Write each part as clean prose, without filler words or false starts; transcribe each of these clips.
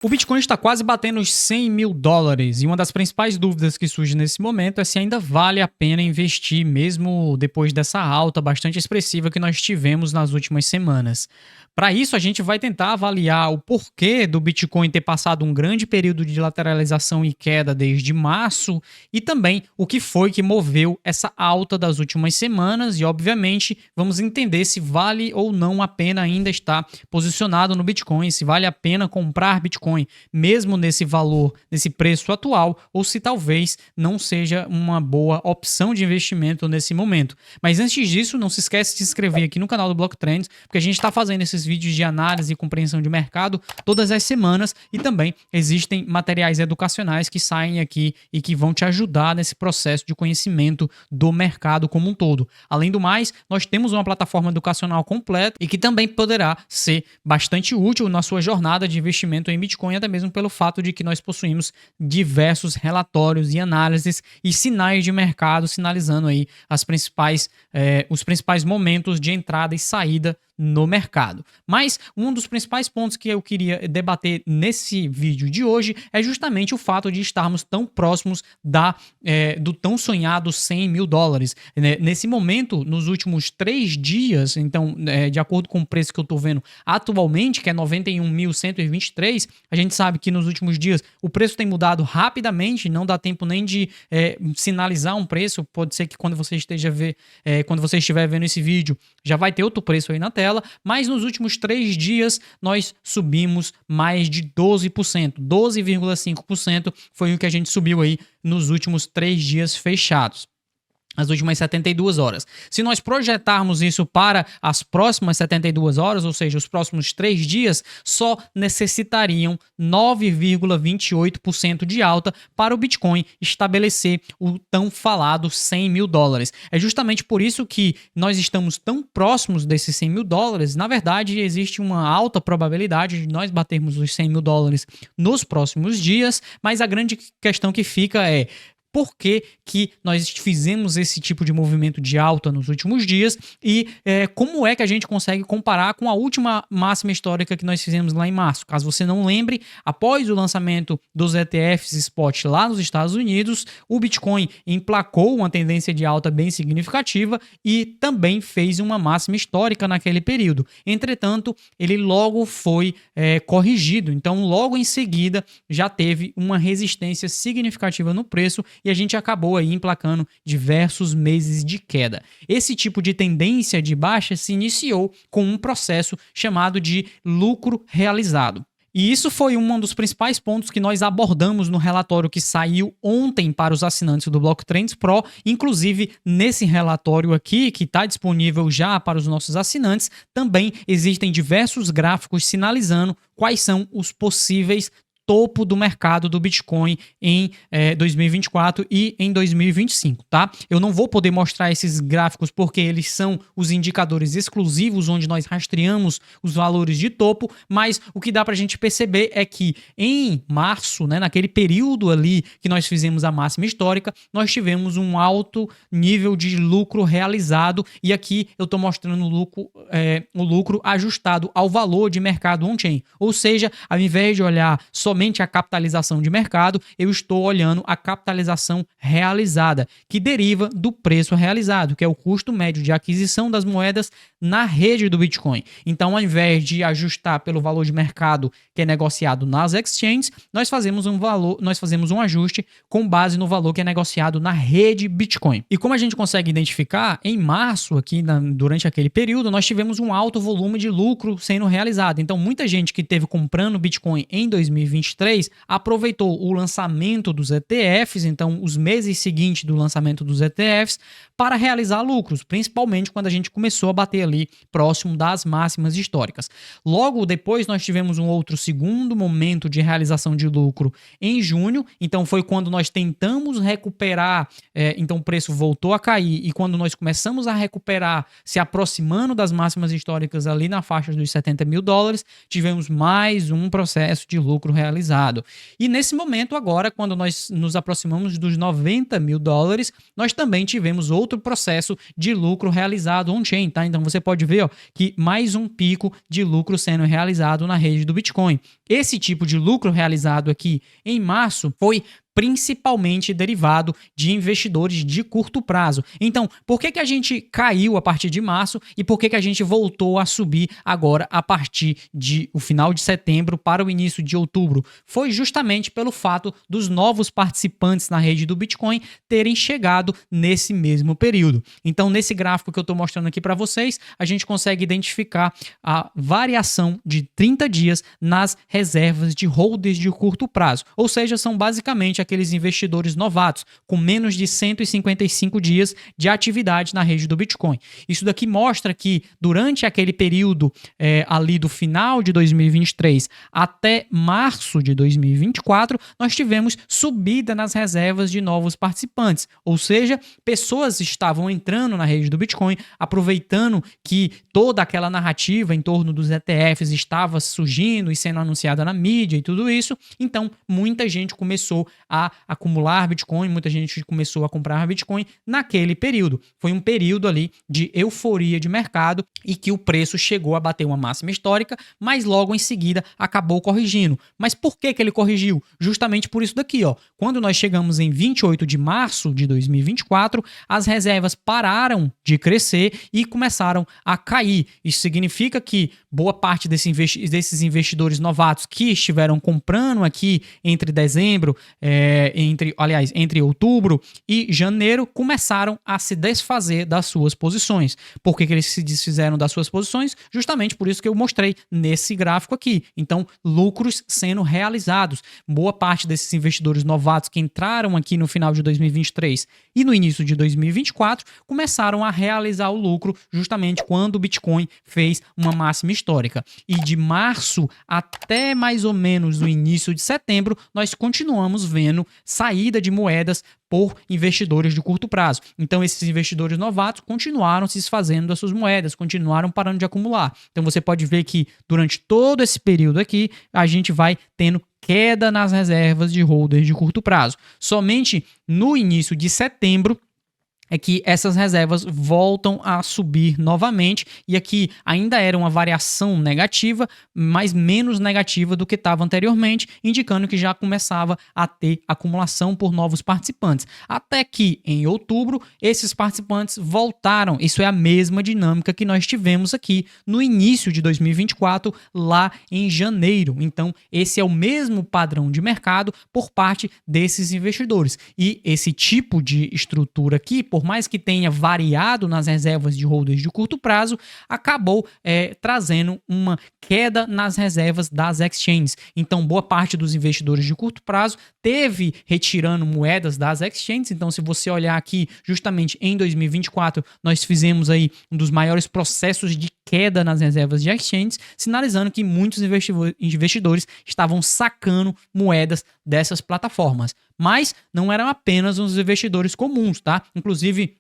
O Bitcoin está quase batendo os 100 mil dólares e uma das principais dúvidas que surge nesse momento é se ainda vale a pena investir, mesmo depois dessa alta bastante expressiva que nós tivemos nas últimas semanas. Para isso, a gente vai tentar avaliar o porquê do Bitcoin ter passado um grande período de lateralização e queda desde março e também o que foi que moveu essa alta das últimas semanas e, obviamente, vamos entender se vale ou não a pena ainda estar posicionado no Bitcoin, se vale a pena comprar Bitcoin mesmo nesse valor, nesse preço atual, ou se talvez não seja uma boa opção de investimento nesse momento. Mas antes disso, não se esquece de se inscrever aqui no canal do Block Trends, porque a gente está fazendo esses vídeos de análise e compreensão de mercado todas as semanas e também existem materiais educacionais que saem aqui e que vão te ajudar nesse processo de conhecimento do mercado como um todo. Além do mais, nós temos uma plataforma educacional completa e que também poderá ser bastante útil na sua jornada de investimento em Bitcoin, até mesmo pelo fato de que nós possuímos diversos relatórios e análises e sinais de mercado sinalizando aí os principais momentos de entrada e saída no mercado. Mas um dos principais pontos que eu queria debater nesse vídeo de hoje é justamente o fato de estarmos tão próximos do tão sonhado 100 mil dólares. Nesse momento, nos últimos 3 dias, então, de acordo com o preço que eu estou vendo atualmente, que é 91.123, a gente sabe que nos últimos dias o preço tem mudado rapidamente, não dá tempo nem de sinalizar um preço. Pode ser que quando você estiver vendo esse vídeo, já vai ter outro preço aí na tela. Mas nos últimos 3 dias nós subimos mais de 12%, 12,5% foi o que a gente subiu aí nos últimos 3 dias fechados. As últimas 72 horas. Se nós projetarmos isso para as próximas 72 horas, ou seja, os próximos 3 dias, só necessitariam 9,28% de alta para o Bitcoin estabelecer o tão falado 100 mil dólares. É justamente por isso que nós estamos tão próximos desses 100 mil dólares. Na verdade, existe uma alta probabilidade de nós batermos os 100 mil dólares nos próximos dias, mas a grande questão que fica é: por que nós fizemos esse tipo de movimento de alta nos últimos dias e como é que a gente consegue comparar com a última máxima histórica que nós fizemos lá em março? Caso você não lembre, após o lançamento dos ETFs Spot lá nos Estados Unidos, o Bitcoin emplacou uma tendência de alta bem significativa e também fez uma máxima histórica naquele período. Entretanto, ele logo foi corrigido, então logo em seguida já teve uma resistência significativa no preço e a gente acabou aí emplacando diversos meses de queda. Esse tipo de tendência de baixa se iniciou com um processo chamado de lucro realizado. E isso foi um dos principais pontos que nós abordamos no relatório que saiu ontem para os assinantes do Block Trends Pro. Inclusive, nesse relatório aqui, que está disponível já para os nossos assinantes, também existem diversos gráficos sinalizando quais são os possíveis topo do mercado do Bitcoin em 2024 e em 2025, tá? Eu não vou poder mostrar esses gráficos porque eles são os indicadores exclusivos onde nós rastreamos os valores de topo, mas o que dá pra gente perceber é que em março, né, naquele período ali que nós fizemos a máxima histórica, nós tivemos um alto nível de lucro realizado e aqui eu tô mostrando o lucro ajustado ao valor de mercado on-chain, ou seja, ao invés de olhar somente a capitalização de mercado, eu estou olhando a capitalização realizada, que deriva do preço realizado, que é o custo médio de aquisição das moedas na rede do Bitcoin. Então, ao invés de ajustar pelo valor de mercado que é negociado nas exchanges, nós fazemos um ajuste com base no valor que é negociado na rede Bitcoin. E como a gente consegue identificar, em março, durante aquele período, nós tivemos um alto volume de lucro sendo realizado. Então, muita gente que esteve comprando Bitcoin em 2023 aproveitou o lançamento dos ETFs, então os meses seguintes do lançamento dos ETFs, para realizar lucros, principalmente quando a gente começou a bater ali próximo das máximas históricas. Logo depois nós tivemos um outro segundo momento de realização de lucro em junho, então foi quando nós tentamos recuperar, então o preço voltou a cair e quando nós começamos a recuperar, se aproximando das máximas históricas ali na faixa dos 70 mil dólares, tivemos mais um processo de lucro realizado realizado. E nesse momento agora, quando nós nos aproximamos dos 90 mil dólares, nós também tivemos outro processo de lucro realizado on-chain, tá? Então você pode ver, ó, que mais um pico de lucro sendo realizado na rede do Bitcoin. Esse tipo de lucro realizado aqui em março foi principalmente derivado de investidores de curto prazo. Então, por que a gente caiu a partir de março e por que a gente voltou a subir agora a partir de o final de setembro para o início de outubro? Foi justamente pelo fato dos novos participantes na rede do Bitcoin terem chegado nesse mesmo período. Então, nesse gráfico que eu estou mostrando aqui para vocês, a gente consegue identificar a variação de 30 dias nas reservas de holders de curto prazo. Ou seja, são basicamente aqueles investidores novatos com menos de 155 dias de atividade na rede do Bitcoin. Isso daqui mostra que durante aquele período ali do final de 2023 até março de 2024, nós tivemos subida nas reservas de novos participantes. Ou seja, pessoas estavam entrando na rede do Bitcoin, aproveitando que toda aquela narrativa em torno dos ETFs estava surgindo e sendo anunciada na mídia e tudo isso. Então, muita gente começou a acumular Bitcoin, muita gente começou a comprar Bitcoin naquele período. Foi um período ali de euforia de mercado e que o preço chegou a bater uma máxima histórica, mas logo em seguida acabou corrigindo. Mas por que ele corrigiu? Justamente por isso daqui, ó. Quando nós chegamos em 28 de março de 2024, as reservas pararam de crescer e começaram a cair. Isso significa que boa parte desses investidores novatos que estiveram comprando aqui entre dezembro, entre outubro e janeiro, começaram a se desfazer das suas posições. Por que eles se desfizeram das suas posições? Justamente por isso que eu mostrei nesse gráfico aqui. Então, lucros sendo realizados. Boa parte desses investidores novatos que entraram aqui no final de 2023 e no início de 2024 começaram a realizar o lucro justamente quando o Bitcoin fez uma máxima histórica. E de março até mais ou menos no início de setembro, nós continuamos vendo saída de moedas por investidores de curto prazo. Então, esses investidores novatos continuaram se desfazendo das suas moedas, continuaram parando de acumular. Então, você pode ver que durante todo esse período aqui, a gente vai tendo queda nas reservas de holders de curto prazo. Somente no início de setembro é que essas reservas voltam a subir novamente, e aqui ainda era uma variação negativa, mas menos negativa do que estava anteriormente, indicando que já começava a ter acumulação por novos participantes. Até que em outubro esses participantes voltaram. Isso é a mesma dinâmica que nós tivemos aqui no início de 2024, lá em janeiro. Então esse é o mesmo padrão de mercado por parte desses investidores. E esse tipo de estrutura aqui, por mais que tenha variado nas reservas de holders de curto prazo, acabou trazendo uma queda nas reservas das exchanges. Então, boa parte dos investidores de curto prazo teve retirando moedas das exchanges. Então, se você olhar aqui, justamente em 2024, nós fizemos aí um dos maiores processos de queda nas reservas de exchanges, sinalizando que muitos investidores estavam sacando moedas dessas plataformas. Mas não eram apenas os investidores comuns, tá? Inclusive,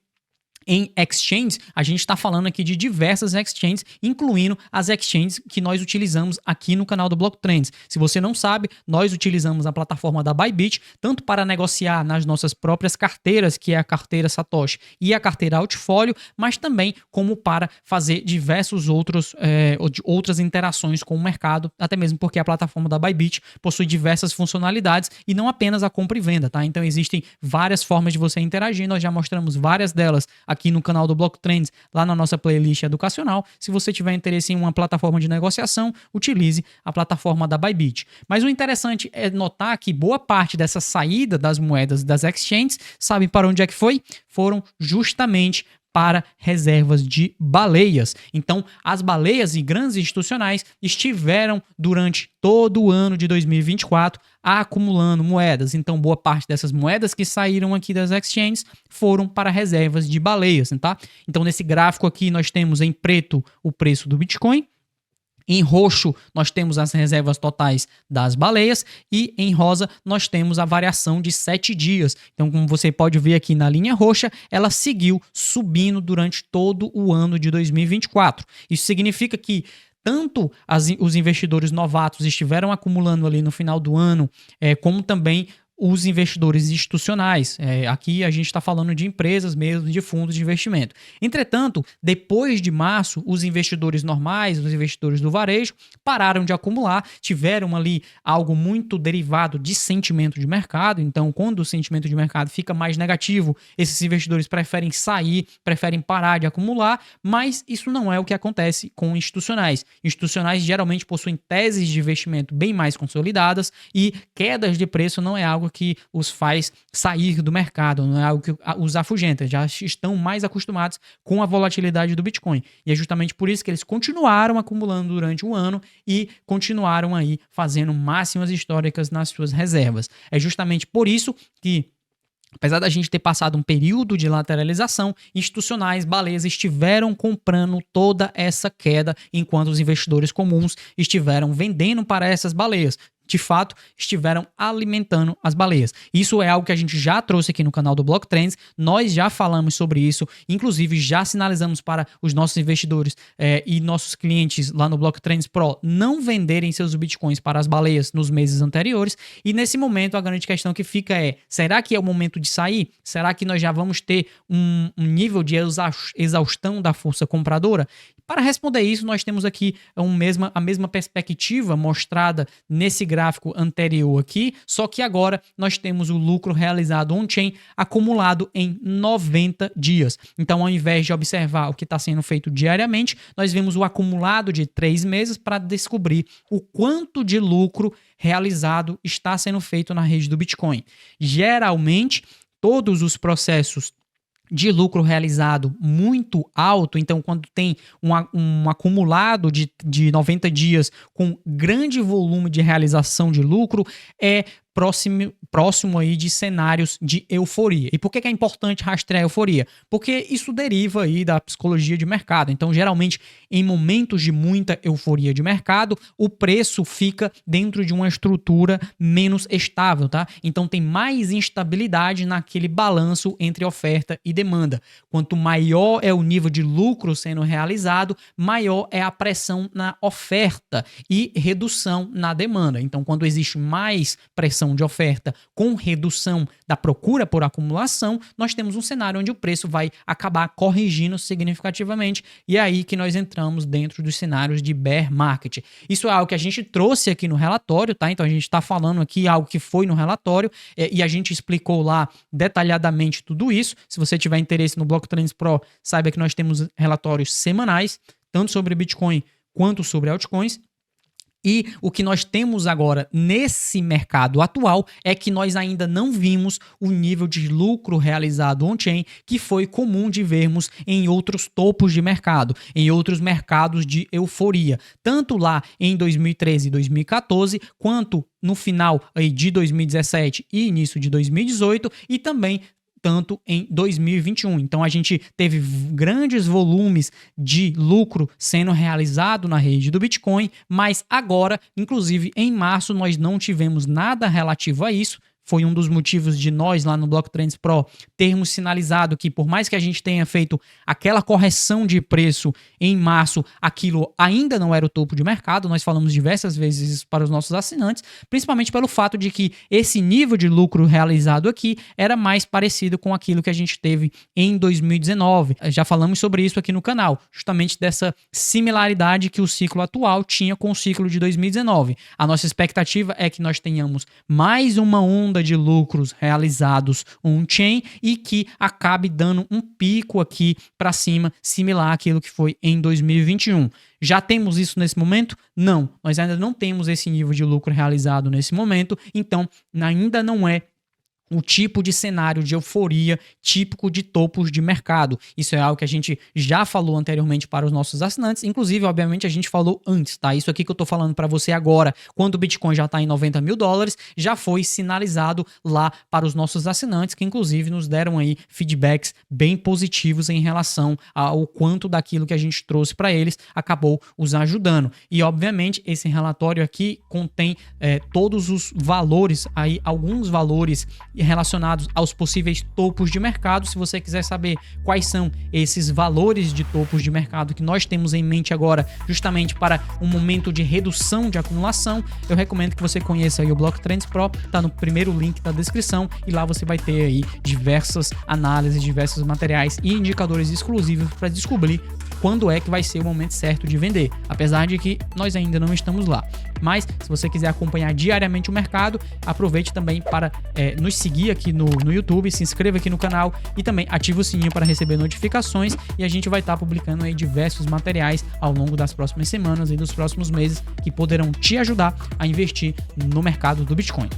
em exchanges, a gente está falando aqui de diversas exchanges, incluindo as exchanges que nós utilizamos aqui no canal do Block Trends. Se você não sabe, nós utilizamos a plataforma da Bybit, tanto para negociar nas nossas próprias carteiras, que é a carteira Satoshi e a carteira Altfolio, mas também como para fazer diversos outras interações com o mercado, até mesmo porque a plataforma da Bybit possui diversas funcionalidades e não apenas a compra e venda, tá? Então existem várias formas de você interagir, nós já mostramos várias delas aqui no canal do Block Trends, lá na nossa playlist educacional. Se você tiver interesse em uma plataforma de negociação, utilize a plataforma da Bybit. Mas o interessante é notar que boa parte dessa saída das moedas das exchanges, sabe para onde é que foi? Foram justamente para reservas de baleias. Então, as baleias e grandes institucionais estiveram durante todo o ano de 2024 acumulando moedas. Então, boa parte dessas moedas que saíram aqui das exchanges foram para reservas de baleias, tá? Então, nesse gráfico aqui, nós temos em preto o preço do Bitcoin. Em roxo, nós temos as reservas totais das baleias e em rosa, nós temos a variação de 7 dias. Então, como você pode ver aqui na linha roxa, ela seguiu subindo durante todo o ano de 2024. Isso significa que tanto os investidores novatos estiveram acumulando ali no final do ano, como também os investidores institucionais. Aqui a gente está falando de empresas mesmo, de fundos de investimento. Entretanto, depois de março, os investidores normais, os investidores do varejo, pararam de acumular, tiveram ali algo muito derivado de sentimento de mercado. Então, quando o sentimento de mercado fica mais negativo, esses investidores preferem sair, preferem parar de acumular, mas isso não é o que acontece com institucionais. Institucionais geralmente possuem teses de investimento bem mais consolidadas e quedas de preço não é algo que os faz sair do mercado, não é algo que os afugenta, já estão mais acostumados com a volatilidade do Bitcoin. E é justamente por isso que eles continuaram acumulando durante o ano e continuaram aí fazendo máximas históricas nas suas reservas. É justamente por isso que, apesar da gente ter passado um período de lateralização, institucionais, baleias, estiveram comprando toda essa queda, enquanto os investidores comuns estiveram vendendo para essas baleias. De fato, estiveram alimentando as baleias. Isso é algo que a gente já trouxe aqui no canal do Block Trends, nós já falamos sobre isso, inclusive já sinalizamos para os nossos investidores e nossos clientes lá no Block Trends Pro não venderem seus bitcoins para as baleias nos meses anteriores, e nesse momento a grande questão que fica é, será que é o momento de sair? Será que nós já vamos ter um nível de exaustão da força compradora? Para responder isso, nós temos aqui a mesma perspectiva mostrada nesse gráfico anterior aqui, só que agora nós temos o lucro realizado on-chain acumulado em 90 dias. Então, ao invés de observar o que está sendo feito diariamente, nós vemos o acumulado de 3 meses para descobrir o quanto de lucro realizado está sendo feito na rede do Bitcoin. Geralmente, todos os processos de lucro realizado muito alto, então quando tem um acumulado de 90 dias com grande volume de realização de lucro, é próximo aí de cenários de euforia. E por que é importante rastrear a euforia? Porque isso deriva aí da psicologia de mercado. Então, geralmente, em momentos de muita euforia de mercado, o preço fica dentro de uma estrutura menos estável, tá? Então, tem mais instabilidade naquele balanço entre oferta e demanda. Quanto maior é o nível de lucro sendo realizado, maior é a pressão na oferta e redução na demanda. Então, quando existe mais pressão de oferta com redução da procura por acumulação, nós temos um cenário onde o preço vai acabar corrigindo significativamente, e é aí que nós entramos dentro dos cenários de bear market. Isso é algo que a gente trouxe aqui no relatório, tá? Então a gente está falando aqui algo que foi no relatório e a gente explicou lá detalhadamente tudo isso. Se você tiver interesse no Block Trends Pro, saiba que nós temos relatórios semanais, tanto sobre Bitcoin quanto sobre altcoins. E o que nós temos agora nesse mercado atual é que nós ainda não vimos o nível de lucro realizado on-chain que foi comum de vermos em outros topos de mercado, em outros mercados de euforia, tanto lá em 2013 e 2014, quanto no final aí de 2017 e início de 2018, e também tanto em 2021. Então a gente teve grandes volumes de lucro sendo realizado na rede do Bitcoin, mas agora, inclusive em março, nós não tivemos nada relativo a isso. Foi um dos motivos de nós lá no Block Trends Pro termos sinalizado que, por mais que a gente tenha feito aquela correção de preço em março, aquilo ainda não era o topo de mercado. Nós falamos diversas vezes isso para os nossos assinantes, principalmente pelo fato de que esse nível de lucro realizado aqui era mais parecido com aquilo que a gente teve em 2019. Já falamos sobre isso aqui no canal, justamente dessa similaridade que o ciclo atual tinha com o ciclo de 2019. A nossa expectativa é que nós tenhamos mais uma onda de lucros realizados on-chain e que acabe dando um pico aqui para cima, similar àquilo que foi em 2021. Já temos isso nesse momento? Não, nós ainda não temos esse nível de lucro realizado nesse momento, então ainda não é o tipo de cenário de euforia típico de topos de mercado. Isso é algo que a gente já falou anteriormente para os nossos assinantes, inclusive, obviamente, a gente falou antes, tá? Isso aqui que eu tô falando para você agora, quando o Bitcoin já tá em $90 mil, já foi sinalizado lá para os nossos assinantes, que inclusive nos deram aí feedbacks bem positivos em relação ao quanto daquilo que a gente trouxe para eles acabou os ajudando. E, obviamente, esse relatório aqui contém todos os valores, aí alguns valores relacionados aos possíveis topos de mercado. Se você quiser saber quais são esses valores de topos de mercado que nós temos em mente agora, justamente para um momento de redução de acumulação, eu recomendo que você conheça aí o Block Trends Pro, tá no primeiro link da descrição, e lá você vai ter aí diversas análises, diversos materiais e indicadores exclusivos para descobrir quando é que vai ser o momento certo de vender, apesar de que nós ainda não estamos lá. Mas se você quiser acompanhar diariamente o mercado, aproveite também para nos seguir aqui no YouTube, se inscreva aqui no canal e também ative o sininho para receber notificações, e a gente vai estar publicando aí diversos materiais ao longo das próximas semanas e dos próximos meses que poderão te ajudar a investir no mercado do Bitcoin.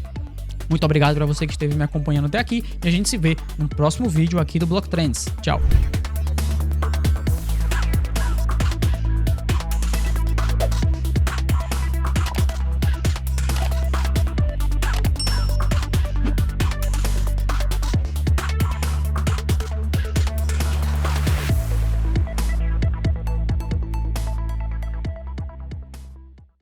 Muito obrigado para você que esteve me acompanhando até aqui, e a gente se vê no próximo vídeo aqui do Block Trends. Tchau!